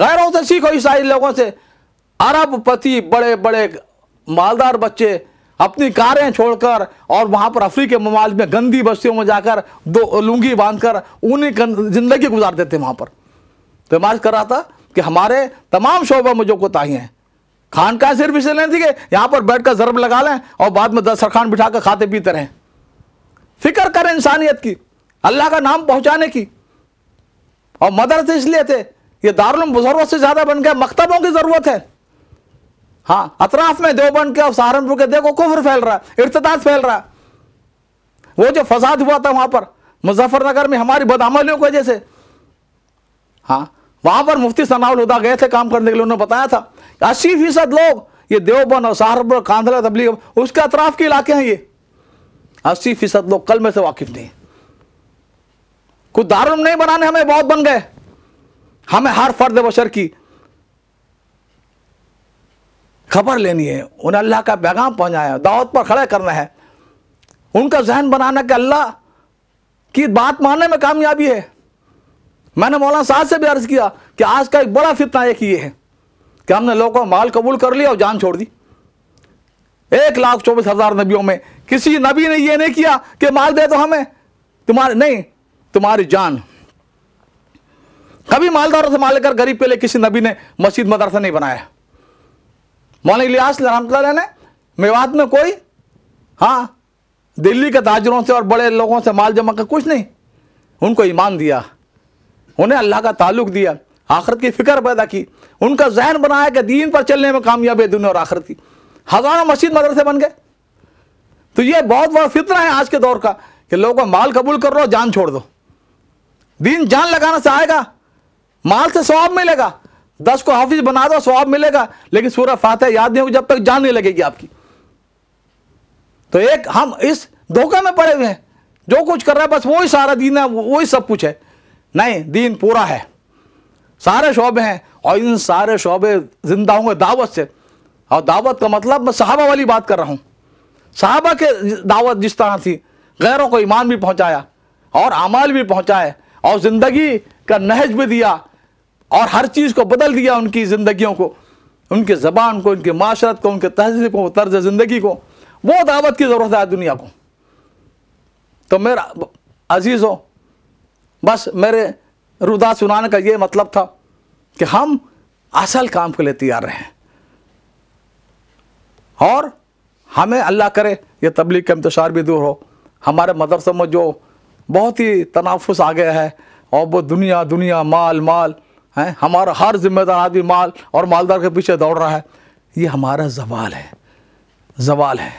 غیروں سے سیکھو، عیسائی لوگوں سے. عرب پتی بڑے بڑے مالدار بچے اپنی کاریں چھوڑ کر اور وہاں پر افریقی ممالک میں گندی بستیوں میں جا کر دو لنگی باندھ کر انہیں زندگی گزار دیتے وہاں پر. تو میں عرض کر رہا تھا کہ ہمارے تمام شعبوں میں جو کوتاہی ہیں، خانقاہ صرف اسے نہیں تھی کہ یہاں پر بیٹھ کر ضرب لگا لیں اور بعد میں دسترخوان بٹھا کر کھاتے پیتے رہیں. فکر کریں انسانیت کی، اللہ کا نام پہنچانے کی. اور مدرسے اس لیے تھے، یہ دارالعلوم ضرورت سے زیادہ بن گیا، مکتبوں کی ضرورت ہے. ہاں، اطراف میں دیوبند کے اور سہارنپور کے دیکھو کفر پھیل رہا ہے، ارتداد پھیل رہا ہے. وہ جو فساد ہوا تھا وہاں پر مظفر نگر میں ہماری بدعملیوں کی وجہ سے، ہاں وہاں پر مفتی ثناء الہدیٰ گئے تھے کام کرنے کے لیے، انہوں نے بتایا تھا 80% لوگ یہ دیوبند اور سہارنپور کاندھلا تبلیغ اس کے اطراف کے علاقے ہیں. یہ 80% لوگ کلمے سے واقف نہیں. کچھ دارالعلوم نہیں بنانے ہمیں بہت بن گئے. ہمیں ہر فرد بشر کی خبر لینی ہے، انہیں اللہ کا پیغام پہنچایا ہے، دعوت پر کھڑے کرنا ہے، ان کا ذہن بنانا کہ اللہ کی بات ماننے میں کامیابی ہے. میں نے مولانا صاحب سے بھی عرض کیا کہ آج کا ایک بڑا فتنہ ایک یہ ہے کہ ہم نے لوگوں کو مال قبول کر لیا اور جان چھوڑ دی. 1,24,000 نبیوں میں کسی نبی نے یہ نہیں کیا کہ مال دے دو ہمیں، تمہاری جان. کبھی مالداروں سے مال لے کر غریب کے لیے کسی نبی نے مسجد مدرسہ نہیں بنایا. مولانا الیاس رحمۃ اللہ علیہ نے میوات میں کوئی دلی کے تاجروں سے اور بڑے لوگوں سے مال جمع کر کچھ نہیں، ان کو ایمان دیا، انہیں اللہ کا تعلق دیا، آخرت کی فکر پیدا کی، ان کا ذہن بنایا کہ دین پر چلنے میں کامیابی ہے دنیا اور آخرت کی. ہزاروں مسجد مدرسے بن گئے. تو یہ بہت بڑا فتنہ ہے آج کے دور کا کہ لوگوں مال قبول کر لو جان چھوڑ دو. دین جان لگانا سے آئے گا، مال سے ثواب ملے گا، 10 کو حافظ بنا دو ثواب ملے گا، لیکن سورہ فاتحہ یاد نہیں ہوگی جب تک جان نہیں لگے گی آپ کی. تو ایک ہم اس دھوکے میں پڑے ہوئے ہیں، جو کچھ کر رہا ہے بس وہی سارا دین ہے، وہی سب کچھ ہے. نہیں، دین پورا ہے، سارے شعبے ہیں، اور ان سارے شعبے زندہ ہوں گے دعوت سے. اور دعوت کا مطلب میں صحابہ والی بات کر رہا ہوں. صحابہ کے دعوت جس طرح تھی، غیروں کو ایمان بھی پہنچایا اور اعمال بھی پہنچائے اور زندگی کا نہج بھی دیا اور ہر چیز کو بدل دیا، ان کی زندگیوں کو، ان کی زبان کو، ان کی معاشرت کو، ان کے تہذیب کو، طرز زندگی کو. وہ دعوت کی ضرورت ہے دنیا کو. تو میرا عزیزوں، بس میرے ردا سنانے کا یہ مطلب تھا کہ ہم اصل کام کے لیے تیار رہیں، اور ہمیں اللہ کرے یہ تبلیغ کا انتشار بھی دور ہو. ہمارے مدرسوں میں جو بہت ہی تنافس آ گیا ہے اور وہ دنیا مال ہے، ہمارا ہر ذمہ دار آدمی مال اور مالدار کے پیچھے دوڑ رہا ہے. یہ ہمارا زوال ہے.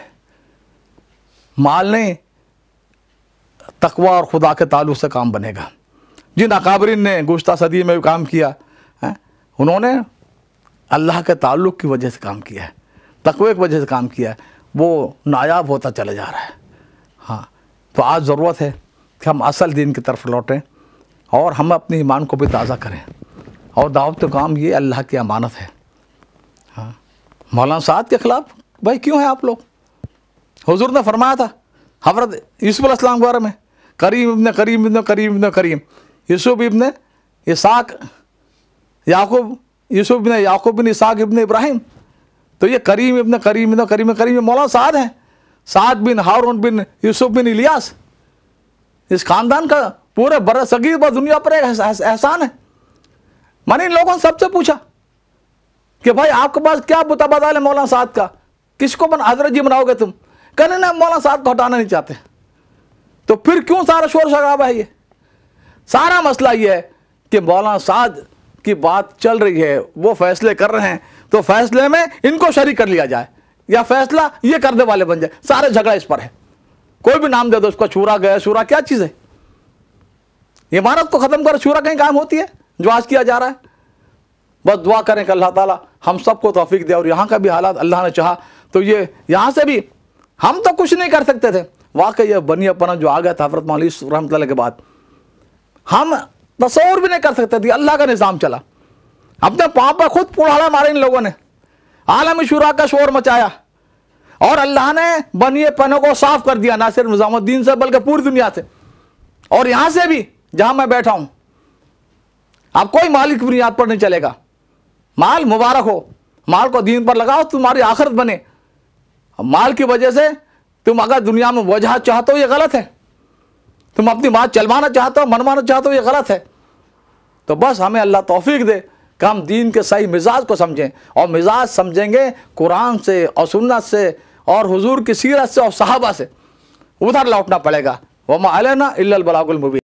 مال نہیں، تقوی اور خدا کے تعلق سے کام بنے گا. جن اکابرین نے گزشتہ صدی میں بھی کام کیا، انہوں نے اللہ کے تعلق کی وجہ سے کام کیا ہے، تقوی کی وجہ سے کام کیا ہے، وہ نایاب ہوتا چلا جا رہا ہے. تو آج ضرورت ہے کہ ہم اصل دین کی طرف لوٹیں اور ہم اپنے ایمان کو بھی تازہ کریں. اور دعوت کام یہ اللہ کی امانت ہے. مولانا صاحب کے خلاف بھائی کیوں ہیں آپ لوگ؟ حضور نے فرمایا تھا حضرت یوسف علیہ السلام کے بارے میں، کریم ابن کریم ابن کریم ابن کریم، یوسف ابن اسحاق یعقوب، یوسف ابن یعقوب ابن اسحاق ابن ابراہیم. تو یہ کریم ابن کریم ابن کریم کریم یہ مولانا سعد ہیں، سعد بن ہارون بن یوسف بن الیاس. اس خاندان کا پورے بر صغیر پر دنیا پر ایک احسان ہے. میں نے ان لوگوں سے سب سے پوچھا کہ بھائی آپ کے پاس کیا متبادل ہے مولانا سعد کا، کس کو حضرت جی بناؤ گے تم؟ کہنے نا مولانا سعد کو ہٹانا نہیں چاہتے. تو پھر کیوں سارا شور شرابہ ہے؟ یہ سارا مسئلہ یہ ہے کہ مولانا سعد کی بات چل رہی ہے، وہ فیصلے کر رہے ہیں، تو فیصلے میں ان کو شریک کر لیا جائے یا فیصلہ یہ کرنے والے بن جائے. سارے جھگڑا اس پر ہے. کوئی بھی نام دے دو اس کو، شورا گئے، شورا کیا چیز ہے؟ عمارت کو ختم کر شورا کہیں کام ہوتی ہے جو آج کیا جا رہا ہے؟ بس دعا کریں کہ اللہ تعالیٰ ہم سب کو توفیق دے. اور یہاں کا بھی حالات اللہ نے چاہا تو یہ یہاں سے بھی ہم تو کچھ نہیں کر سکتے تھے. واقعی یہ بنی اپنا جو آ گیا تھا حضرت مولانا رحمۃ اللہ کے بعد، ہم تصور بھی نہیں کر سکتے تھے. اللہ کا نظام چلا، اپنے پاؤں پر خود پڑھاڑا مارے ان لوگوں نے، عالمی شورا کا شور مچایا، اور اللہ نے بنی پنوں کو صاف کر دیا، نہ صرف نظام الدین سے بلکہ پوری دنیا سے. اور یہاں سے بھی جہاں میں بیٹھا ہوں، اب کوئی مالک بنیاد پر نہیں چلے گا. مال مبارک ہو, مال کو دین پر لگاؤ, تمہاری آخرت بنے. مال کی وجہ سے تم اگر دنیا میں وجاہت چاہتے ہو یہ غلط ہے, تم اپنی بات چلوانا چاہتے ہو, منوانا چاہتے ہو, یہ غلط ہے. تو بس ہمیں اللہ توفیق دے کہ ہم دین کے صحیح مزاج کو سمجھیں, اور مزاج سمجھیں گے قرآن سے اور سنت سے اور حضور کی سیرت سے اور صحابہ سے, ادھر لوٹنا پڑے گا. وما علینا الا البلاغ المبین.